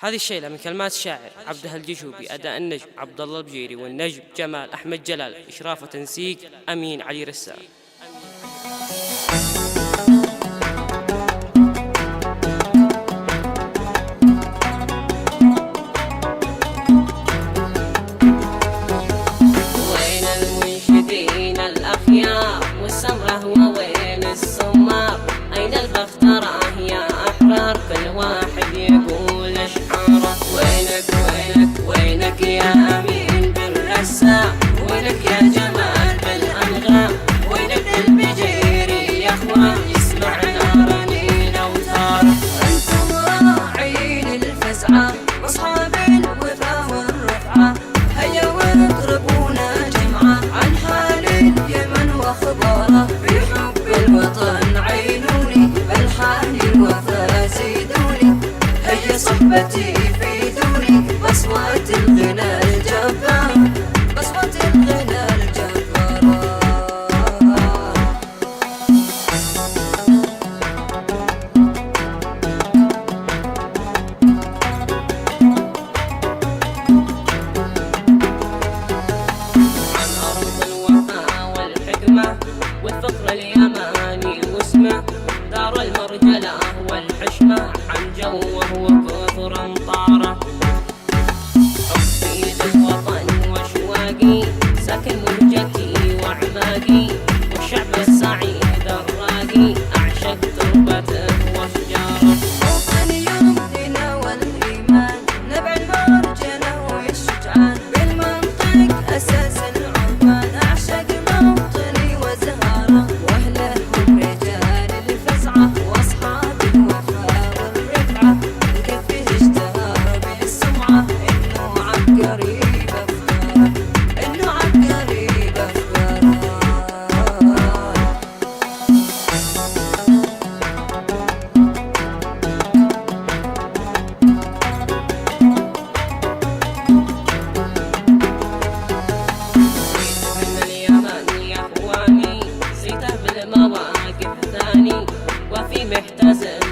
هذه الشيلة من كلمات الشاعر عبده الجشوبي، أداء النجم عبد الله البجيري، والنجم جمال أحمد جلال، إشراف وتنسيق أمين علي رسام. وين المنشدين الأخيار والسمرة ووين السمار؟ أين البخترة يا أحرار؟ كل واحد يقول أشعاره. وينك يا أمين بالرسام؟ وينك يا جمال بالأنغام؟ وينك البجيري يا أخوان يسمعنا رنين أوتار؟ أنتم راعين الفزعة وأصحاب الوفا والرفعة، هيا واضربونا جمعة عن حال اليمن وأخباره. بحب الوطن عينوني بألحان الوفا زيدوني، هيا صحبتي فيدوني بأصوات الغنى الجبار، بأصوات الغنى الجبار. عن أرض الوفا والحكمة والفخر اليماني واسمه، دار المرجلة والحشمة عن جوه وكثر أمطاره. حبي للوطن واشواقي ساكن مهجتي وأعماقي، والشعب السعيد الراقي أعشق تربته وأشجاره. وطن يمضينا والإيمان نبع المرجلة والشجعان، بالمنطق أساس العربان أعشق موطني وزهاره. وأهله هم رجال الفزعة وأصحاب الوفا والرفعة، كفه اشتهر بالسمعة إنه عبقري بأفكاره، إنه عبقري بأفكاره. من اليمن يا اخواني زيته بالمواقف ثاني، وفي محتزم